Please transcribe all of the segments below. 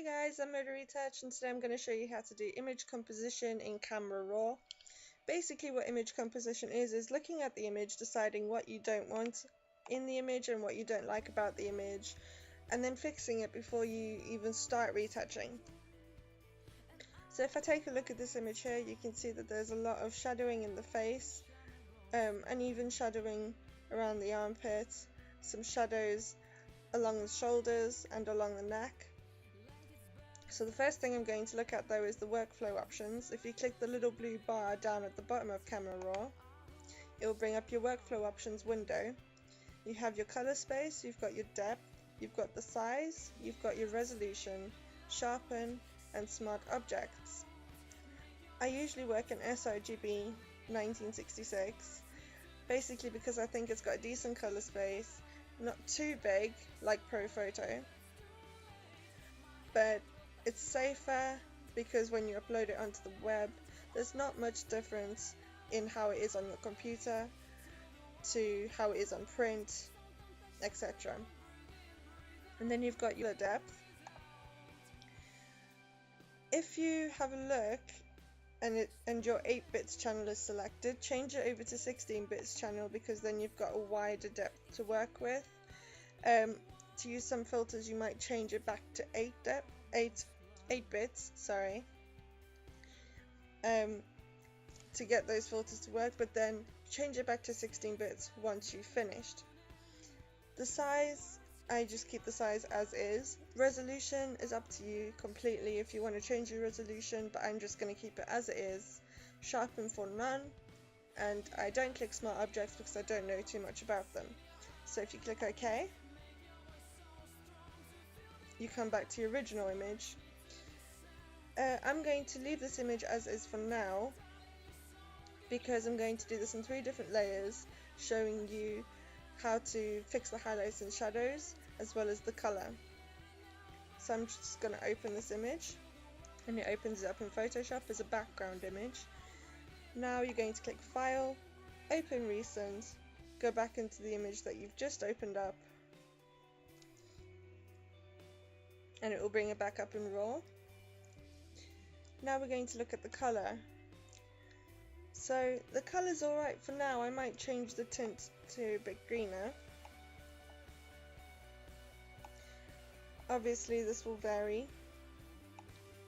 Hey guys, I'm Retouch, and today I'm going to show you how to do image composition in Camera Raw. Basically what image composition is looking at the image, deciding what you don't want in the image and what you don't like about the image, and then fixing it before you even start retouching. So if I take a look at this image here, you can see that there's a lot of shadowing in the face, and even shadowing around the armpit, some shadows along the shoulders and along the neck. So the first thing I'm going to look at though is the workflow options. If you click the little blue bar down at the bottom of Camera Raw, it will bring up your workflow options window. You have your color space, you've got your depth, you've got the size, you've got your resolution, sharpen and smart objects. I usually work in sRGB 1966, basically because I think it's got a decent color space, not too big like Pro Photo, but it's safer because when you upload it onto the web, there's not much difference in how it is on your computer to how it is on print, etc. And then you've got your depth. If you have a look and your 8 bits channel is selected, change it over to 16 bits channel because then you've got a wider depth to work with. To use some filters, you might change it back to 8 bits, sorry, to get those filters to work, but then change it back to 16 bits once you've finished. The size, I just keep the size as is. Resolution is up to you completely if you want to change your resolution, but I'm just going to keep it as it is. Sharpen for none, and I don't click smart objects because I don't know too much about them. So if you click OK, you come back to your original image. I'm going to leave this image as is for now because I'm going to do this in 3 different layers, showing you how to fix the highlights and shadows as well as the color. So I'm just going to open this image, and it opens it up in Photoshop as a background image. Now you're going to click File, Open Recent, go back into the image that you've just opened up, and it will bring it back up in RAW. Now we're going to look at the color. So the color's alright for now. I might change the tint to a bit greener. Obviously this will vary.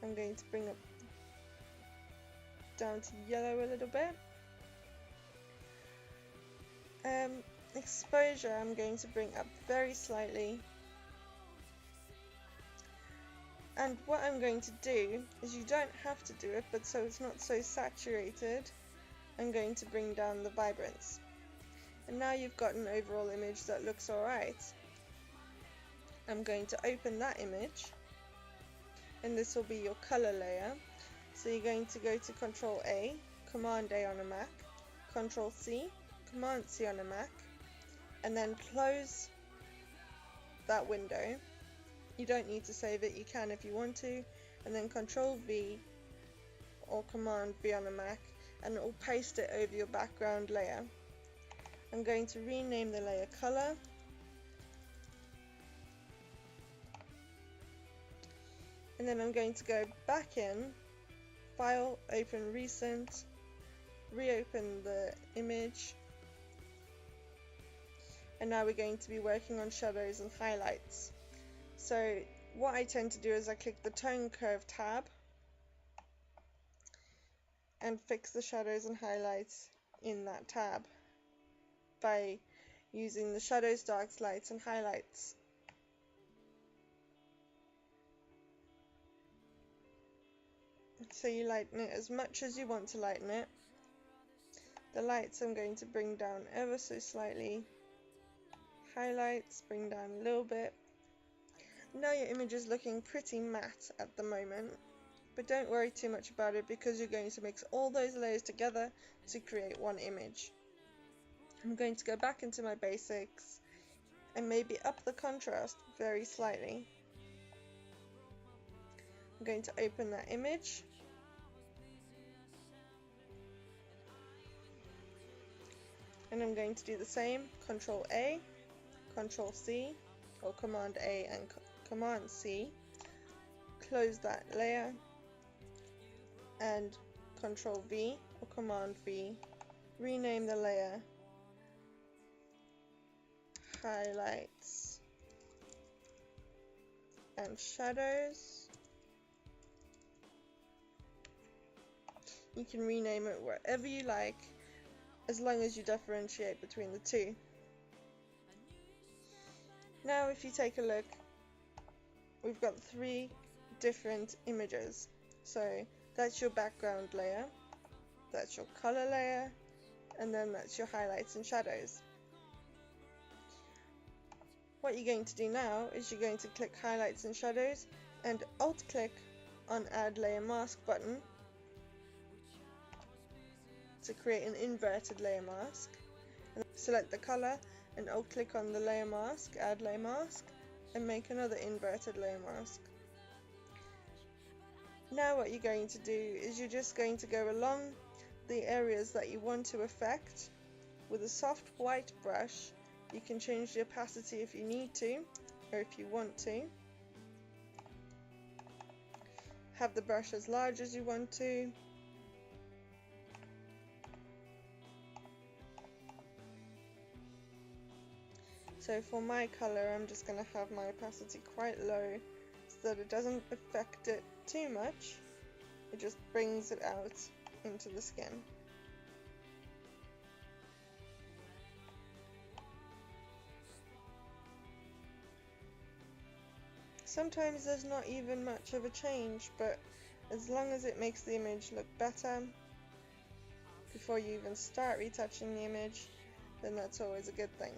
I'm going to bring it down to yellow a little bit. Exposure I'm going to bring up very slightly. And what I'm going to do is, you don't have to do it, but so it's not so saturated, I'm going to bring down the vibrance. And now you've got an overall image that looks alright. I'm going to open that image, and this will be your color layer. So you're going to go to Control A, Command A on a Mac, Control C, Command C on a Mac, and then close that window. You don't need to save it, you can if you want to, and then Control V or Command V on a Mac, and it will paste it over your background layer. I'm going to rename the layer Color, and then I'm going to go back in, File, Open Recent, reopen the image, and now we're going to be working on shadows and highlights. So what I tend to do is I click the Tone Curve tab and fix the shadows and highlights in that tab by using the shadows, darks, lights and highlights. So you lighten it as much as you want to lighten it. The lights I'm going to bring down ever so slightly. Highlights, bring down a little bit. Now your image is looking pretty matte at the moment, but don't worry too much about it because you're going to mix all those layers together to create one image. I'm going to go back into my basics and maybe up the contrast very slightly. I'm going to open that image, and I'm going to do the same, Control A, Control C, or Command A and Command C, close that layer and Control V or Command V, rename the layer Highlights and Shadows. You can rename it wherever you like, as long as you differentiate between the two. Now if you take a look, we've got 3 different images. So that's your background layer, that's your color layer, and then that's your highlights and shadows. What you're going to do now is you're going to click highlights and shadows and alt click on add layer mask button to create an inverted layer mask. And select the color and alt click on the layer mask, add layer mask, and make another inverted layer mask. Now what you're going to do is you're just going to go along the areas that you want to affect with a soft white brush. You can change the opacity if you need to, or if you want to. Have the brush as large as you want to. So for my color, I'm just going to have my opacity quite low so that it doesn't affect it too much. It just brings it out into the skin. Sometimes there's not even much of a change, but as long as it makes the image look better before you even start retouching the image, then that's always a good thing.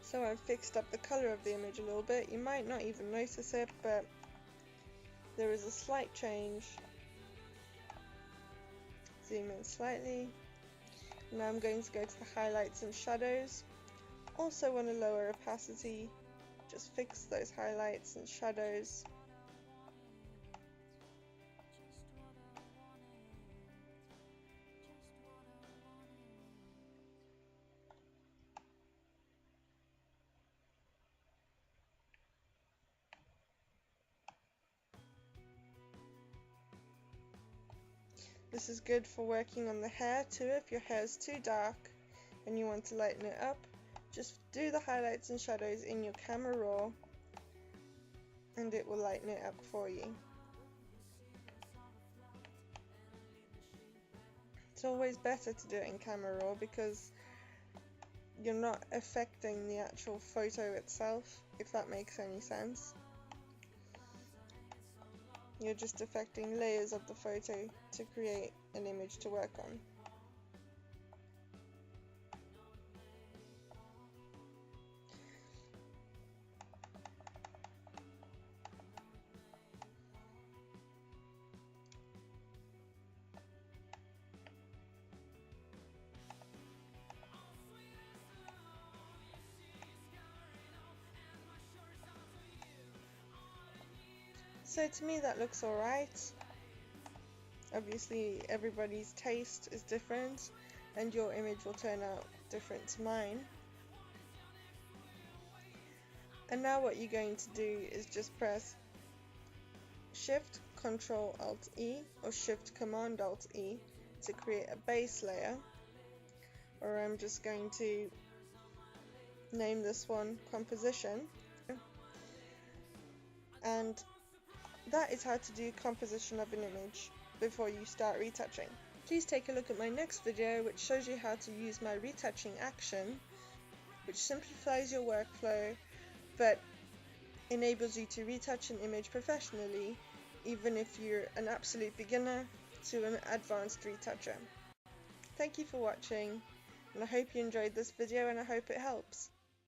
So I've fixed up the colour of the image a little bit. You might not even notice it, but there is a slight change. Zoom in slightly. Now I'm going to go to the highlights and shadows. Also want to lower opacity. Just fix those highlights and shadows. This is good for working on the hair too. If your hair is too dark and you want to lighten it up, just do the highlights and shadows in your camera raw and it will lighten it up for you. It's always better to do it in camera raw because you're not affecting the actual photo itself, if that makes any sense. You're just affecting layers of the photo to create an image to work on. So to me that looks alright. Obviously everybody's taste is different and your image will turn out different to mine. And now what you're going to do is just press Shift Ctrl Alt E or Shift Command Alt E to create a base layer, or I'm just going to name this one Composition. And that is how to do composition of an image before you start retouching. Please take a look at my next video which shows you how to use my retouching action, which simplifies your workflow but enables you to retouch an image professionally, even if you're an absolute beginner to an advanced retoucher. Thank you for watching, and I hope you enjoyed this video and I hope it helps.